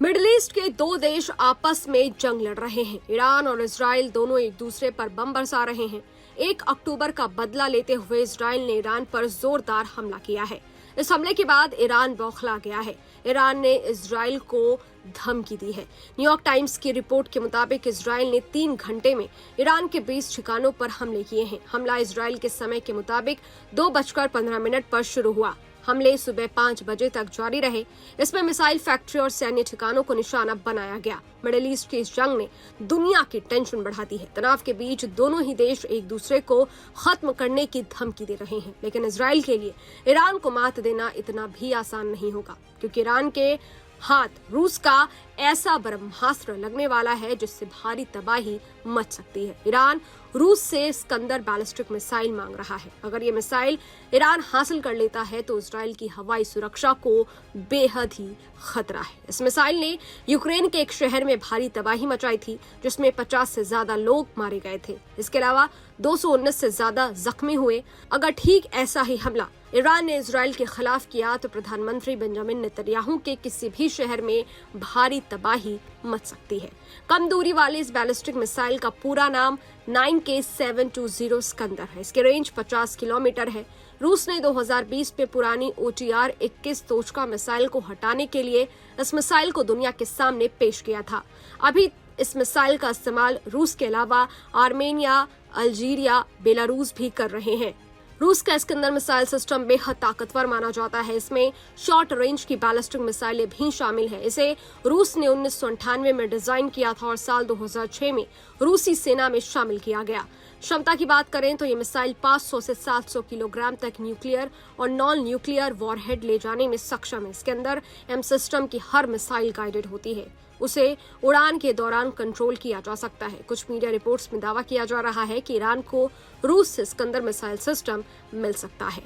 Middle east के दो देश आपस में जंग लड़ रहे हैं। ईरान और इजराइल दोनों एक दूसरे पर बम बरसा रहे हैं। 1 अक्टूबर का बदला लेते हुए इजराइल ने ईरान पर जोरदार हमला किया है। इस हमले के बाद ईरान बौखला गया है। ईरान ने इजराइल को धमकी दी है। न्यूयॉर्क टाइम्स की रिपोर्ट के मुताबिक इजराइल ने 3 घंटे में ईरान के 20 ठिकानों पर हमले किए हैं। हमला इजराइल के समय के मुताबिक 2:15 पर शुरू हुआ। हमले सुबह 5 बजे तक जारी रहे। इसमें मिसाइल फैक्ट्री और सैन्य ठिकानों को निशाना बनाया गया। मिडिल ईस्ट की इस जंग ने दुनिया की टेंशन बढ़ा दी है। तनाव के बीच दोनों ही देश एक दूसरे को खत्म करने की धमकी दे रहे हैं, लेकिन इजराइल के लिए ईरान को मात देना इतना भी आसान नहीं होगा, क्योंकि ईरान के हाथ रूस का ऐसा ब्रह्मास्त्र लगने वाला है जिससे भारी तबाही मच सकती है। ईरान रूस से स्कंदर बैलिस्टिक मिसाइल मांग रहा है। अगर ये मिसाइल ईरान हासिल कर लेता है तो इजराइल की हवाई सुरक्षा को बेहद ही खतरा है। इस मिसाइल ने यूक्रेन के एक शहर में भारी तबाही मचाई थी, जिसमें 50 से ज्यादा लोग मारे गए थे। इसके अलावा 219 से ज्यादा जख्मी हुए। अगर ठीक ऐसा ही हमला ईरान ने इजराइल के खिलाफ किया तो प्रधानमंत्री बेंजामिन नेतन्याहू के किसी भी शहर में भारी तबाही मच सकती है। कम दूरी वाले इस बैलिस्टिक मिसाइल का पूरा नाम 9K720 स्कंदर है। इसकी रेंज 50 किलोमीटर है। रूस ने 2020 में पुरानी OTR 21 तोचका मिसाइल को हटाने के लिए इस मिसाइल को दुनिया के सामने पेश किया था। अभी इस मिसाइल का इस्तेमाल रूस के अलावा आर्मेनिया, अल्जीरिया, बेलारूस भी कर रहे हैं। रूस का स्कंदर मिसाइल सिस्टम बेहद ताकतवर माना जाता है। इसमें शॉर्ट रेंज की बैलिस्टिक मिसाइलें भी शामिल हैं। इसे रूस ने 1998 में डिजाइन किया था और साल 2006 में रूसी सेना में शामिल किया गया। क्षमता की बात करें तो ये मिसाइल 500 से 700 किलोग्राम तक न्यूक्लियर और नॉन न्यूक्लियर वॉरहेड ले जाने में सक्षम है। इसके अंदर एम सिस्टम की हर मिसाइल गाइडेड होती है। उसे उड़ान के दौरान कंट्रोल किया जा सकता है। कुछ मीडिया रिपोर्ट्स में दावा किया जा रहा है कि ईरान को रूस से स्कंदर मिसाइल सिस्टम मिल सकता है।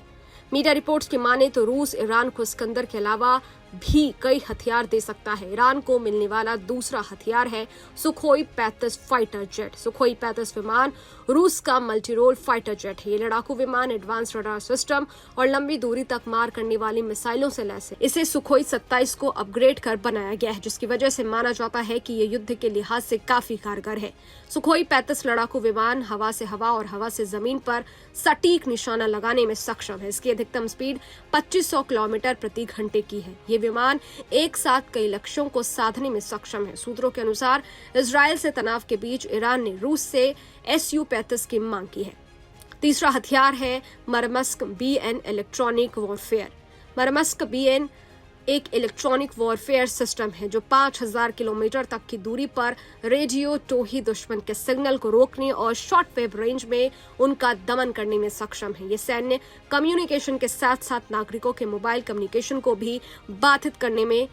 मीडिया रिपोर्ट्स की माने तो रूस ईरान को स्कंदर के अलावा भी कई हथियार दे सकता है। ईरान को मिलने वाला दूसरा हथियार है सुखोई 35 फाइटर जेट। सुखोई 35 विमान रूस का मल्टी रोल फाइटर जेट है। ये लड़ाकू विमान एडवांस रडार सिस्टम और लंबी दूरी तक मार करने वाली मिसाइलों से लैस है। इसे सुखोई 27 को अपग्रेड कर बनाया गया है, जिसकी वजह से माना जाता है कि ये युद्ध के लिहाज से काफी कारगर है। सुखोई 35 लड़ाकू विमान हवा से हवा और हवा से जमीन पर सटीक निशाना लगाने में सक्षम है। इसकी अधिकतम स्पीड 2500 किलोमीटर प्रति घंटे की है। ये विमान एक साथ कई लक्ष्यों को साधने में सक्षम है। सूत्रों के अनुसार इजराइल से तनाव के बीच ईरान ने रूस से Su-35 की मांग की है। तीसरा हथियार है मरमस्क BN इलेक्ट्रॉनिक वॉरफेयर। मरमस्क BN एक इलेक्ट्रॉनिक वॉरफेयर सिस्टम है जो 5000 किलोमीटर तक की दूरी पर रेडियो टोही दुश्मन के सिग्नल को रोकने और शॉर्ट वेव रेंज में उनका दमन करने में सक्षम है। ये सैन्य कम्युनिकेशन के साथ साथ नागरिकों के मोबाइल कम्युनिकेशन को भी बाधित करने में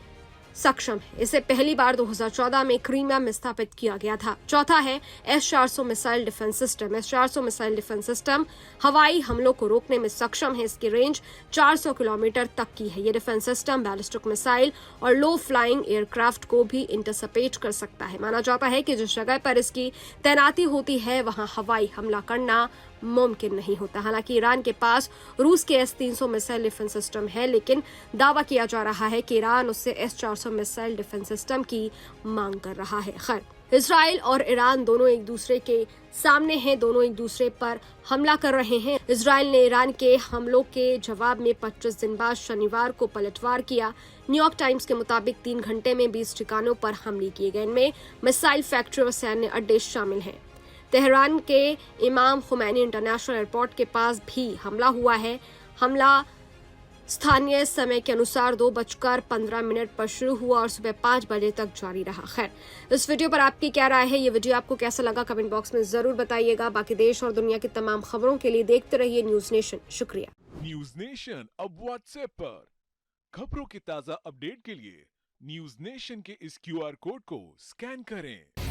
सक्षम है। इसे पहली बार 2014 में क्रीमिया में स्थापित किया गया था। चौथा है S-400 missile defence system. S-400 missile defence system हवाई हमलों को रोकने में सक्षम है। इसकी रेंज 400 किलोमीटर तक की है। ये डिफेंस सिस्टम बैलिस्टिक मिसाइल और लो फ्लाइंग एयरक्राफ्ट को भी इंटरसेप्ट कर सकता है। माना जाता है कि जिस जगह पर इसकी तैनाती होती है वहां हवाई हमला करना मुमकिन नहीं होता। हालांकि ईरान के पास रूस के S-300 मिसाइल डिफेंस सिस्टम है, लेकिन दावा किया जा रहा है कि ईरान उससे S-400 मिसाइल डिफेंस सिस्टम की मांग कर रहा है। खैर, इजराइल और ईरान दोनों एक दूसरे के सामने हैं, दोनों एक दूसरे पर हमला कर रहे हैं। इजराइल ने ईरान के हमलों के जवाब में 25 दिन बाद शनिवार को पलटवार किया। न्यूयॉर्क टाइम्स के मुताबिक 3 घंटे में 20 ठिकानों पर हमले किए गए। इनमें मिसाइल फैक्ट्री और सैन्य अड्डे शामिल हैं। तेहरान के इमाम खुमैनी इंटरनेशनल एयरपोर्ट के पास भी हमला हुआ है। हमला स्थानीय समय के अनुसार 2:15 पर शुरू हुआ और सुबह 5 बजे तक जारी रहा। खैर, इस वीडियो पर आपकी क्या राय है? ये वीडियो आपको कैसा लगा? कमेंट बॉक्स में जरूर बताइएगा। बाकी देश और दुनिया की तमाम खबरों के लिए देखते रहिए न्यूज नेशन। शुक्रिया। न्यूज नेशन अब व्हाट्सएप पर खबरों की ताजा अपडेट के लिए न्यूज नेशन के इस QR कोड को स्कैन करें।